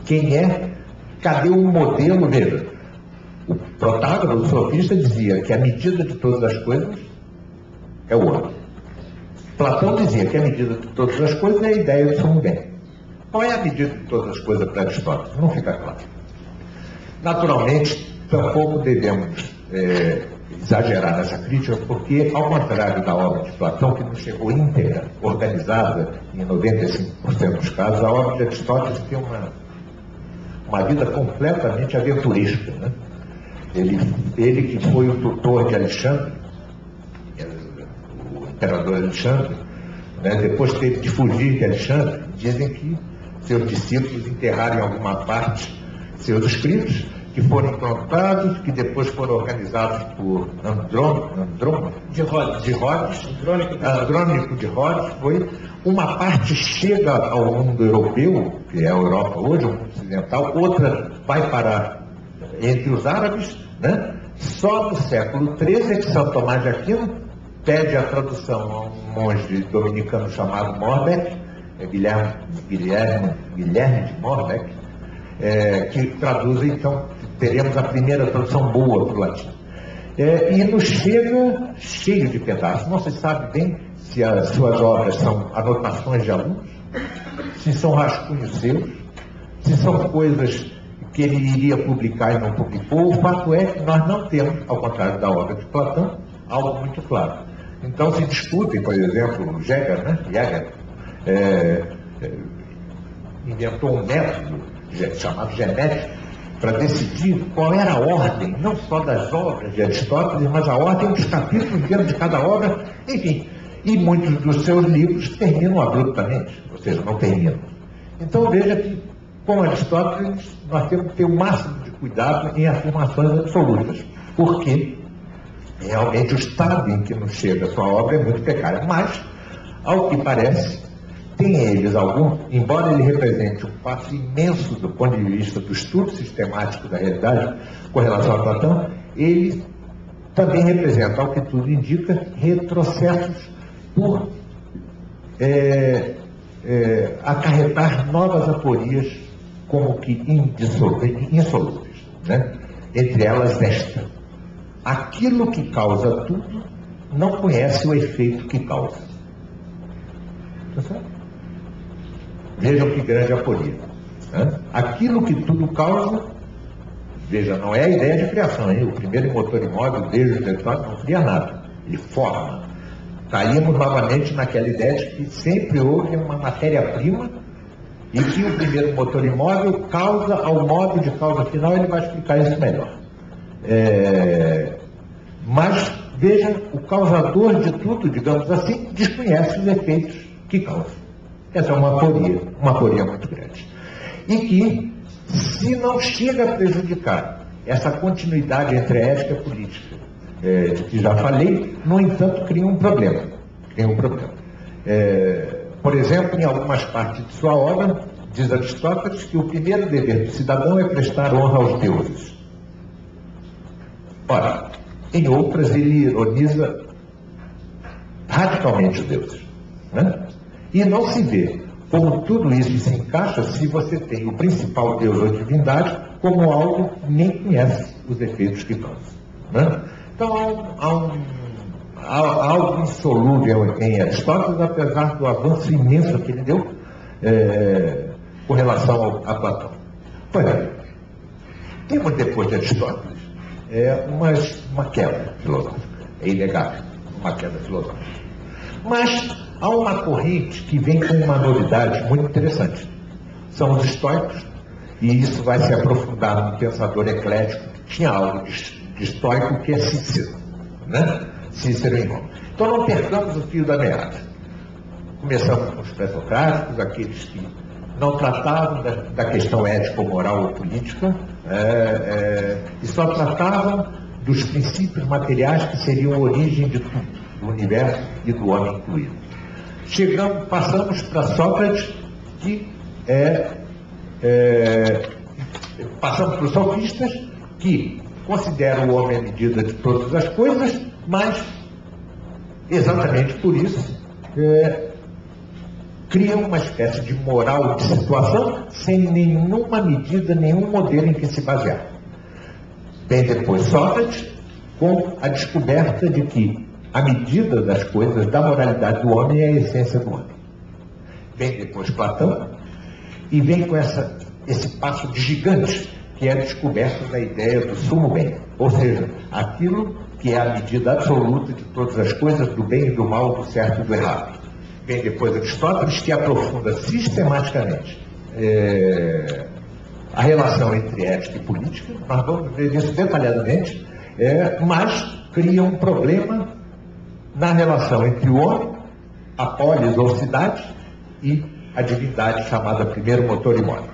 Quem é? Cadê o modelo? Veja, o Protágoras, o sofista, dizia que a medida de todas as coisas é o homem. Platão dizia que a medida de todas as coisas é a ideia do som bem. Qual é a medida de todas as coisas para Aristóteles? Não fica claro. Naturalmente, tampouco devemos exagerar nessa crítica, porque, ao contrário da obra de Platão, que não chegou íntegra, organizada, em 95% dos casos, a obra de Aristóteles tem uma vida completamente aventuresca, né? Ele que foi o tutor de Alexandre, o imperador Alexandre, né, depois teve de fugir de Alexandre. Dizem que seus discípulos enterraram em alguma parte seus escritos, que foram encontrados, que depois foram organizados por Andrônico de Rhodes. Foi uma parte chega ao mundo europeu, que é a Europa hoje, o mundo ocidental, outra vai parar entre os árabes, né? Só no século XIII é que São Tomás de Aquino pede a tradução a um monge dominicano chamado Morbek, Guilherme de Morbek, que traduz, então, teremos a primeira tradução boa para o latim. E nos chega cheio de pedaços. Não se sabe bem se as suas obras são anotações de alunos, se são rascunhos seus, se são coisas que ele iria publicar e não publicou. O fato é que nós não temos, ao contrário da obra de Platão, algo muito claro. Então se discutem, por exemplo, Jäger inventou um método chamado genético para decidir qual era a ordem, não só das obras de Aristóteles, mas a ordem dos capítulos dentro de cada obra, enfim. E muitos dos seus livros terminam abruptamente, ou seja, não terminam. Então veja que, com Aristóteles, nós temos que ter o máximo de cuidado em afirmações absolutas, porque realmente o estado em que nos chega a sua obra é muito precário. Mas, ao que parece, tem eles algum, embora ele represente um passo imenso do ponto de vista do estudo sistemático da realidade com relação a Platão, ele também representa, ao que tudo indica, retrocessos por acarretar novas aporias como que insolúveis, né? Entre elas esta: aquilo que causa tudo não conhece o efeito que causa. Tá certo? Vejam que grande aporia, né? Aquilo que tudo causa, veja, não é a ideia de criação, hein? O primeiro motor imóvel, desde o Descartes, não cria nada, ele forma. Caímos novamente naquela ideia de que sempre houve uma matéria-prima e que o primeiro motor imóvel causa ao modo de causa final. Ele vai explicar isso melhor. Mas, veja, o causador de tudo, digamos assim, desconhece os efeitos que causa. Essa é uma aporia muito grande. E que, se não chega a prejudicar essa continuidade entre a ética e a política, de que já falei, no entanto, cria um problema. Por exemplo, em algumas partes de sua obra, diz Aristóteles que o primeiro dever do cidadão é prestar honra aos deuses. Ora, em outras ele ironiza radicalmente os deuses, né? E não se vê como tudo isso se encaixa se você tem o principal deus ou divindade como algo que nem conhece os efeitos que causa, né? Então há algo insolúvel em Aristóteles, apesar do avanço imenso que ele deu com relação a Platão. Pois é, temos depois de Aristóteles uma queda filosófica, é inegável, uma queda filosófica. Mas há uma corrente que vem com uma novidade muito interessante. São os estoicos, e isso vai se aprofundar no pensador eclético, que tinha algo de estoico, que é Cícero, né? Cícero em Roma. Então não percamos o fio da meada. Começamos com os pré-socráticos, aqueles que não tratavam da questão ético-moral ou política, e só tratavam dos princípios materiais que seriam a origem de tudo, do universo e do homem incluído. Passamos para Sócrates, que passamos para os sofistas, que consideram o homem a medida de todas as coisas, mas exatamente por isso cria uma espécie de moral de situação sem nenhuma medida, nenhum modelo em que se basear. Vem depois Sócrates, com a descoberta de que a medida das coisas, da moralidade do homem, é a essência do homem. Vem depois Platão, e vem com esse passo de gigante, que é a descoberta da ideia do sumo bem, ou seja, aquilo que é a medida absoluta de todas as coisas, do bem e do mal, do certo e do errado. Vem depois Aristóteles, que aprofunda sistematicamente a relação entre ética e política. Nós vamos ver isso detalhadamente, mas cria um problema na relação entre o homem, a polis ou cidade, e a divindade chamada primeiro motor e modo.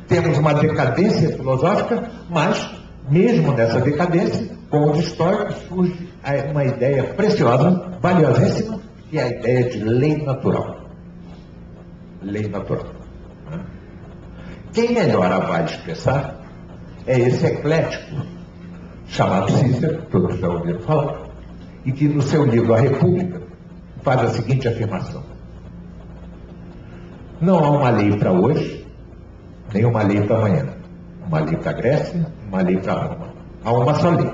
Temos uma decadência filosófica, mas mesmo nessa decadência, com os históricos surge uma ideia preciosa, valiosíssima, que é a ideia de lei natural. Lei natural. Quem melhor a vai expressar é esse eclético, chamado Cícero, todos já ouviram falar, e que no seu livro A República faz a seguinte afirmação: não há uma lei para hoje, nem uma lei para amanhã. Uma lei para a Grécia, uma lei para Roma. Há uma só lei.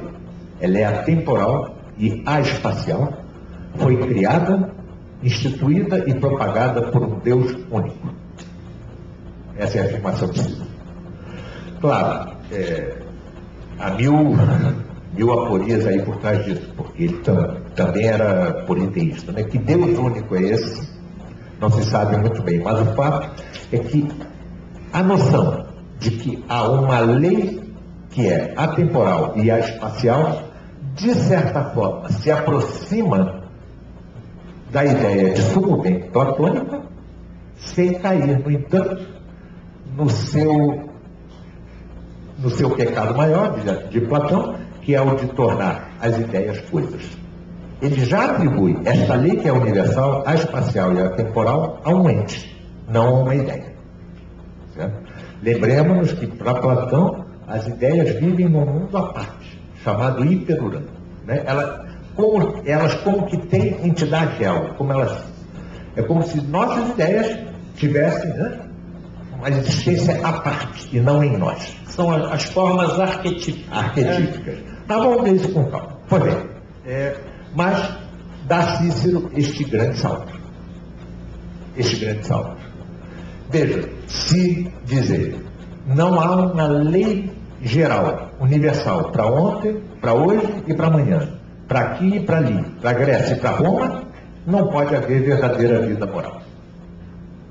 Ela é atemporal e espacial, foi criada, instituída e propagada por um Deus único. Essa é a afirmação de Cícero. Claro, há mil aporias aí por trás disso, porque ele também era politeísta, né? Que Deus único é esse? Não se sabe muito bem, mas o fato é que a noção de que há uma lei que é atemporal e espacial, de certa forma, se aproxima da ideia de sumo bem platônica, sem cair, no entanto, no seu pecado maior, de Platão, que é o de tornar as ideias coisas. Ele já atribui esta lei, que é universal, a espacial e a temporal, a um ente, não a uma ideia. Certo? Lembremos-nos que, para Platão, as ideias vivem num mundo à parte, chamado hiperurano. Né? Elas como que têm entidade real, é como se nossas ideias tivessem, né, uma existência à parte e não em nós. São as formas arquetípicas. Tá, vamos ver isso com calma. Pois bem, mas dá Cícero este grande salto. Veja, se dizer, não há uma lei geral, universal, para ontem, para hoje e para amanhã, para aqui e para ali, para a Grécia e para Roma, não pode haver verdadeira vida moral.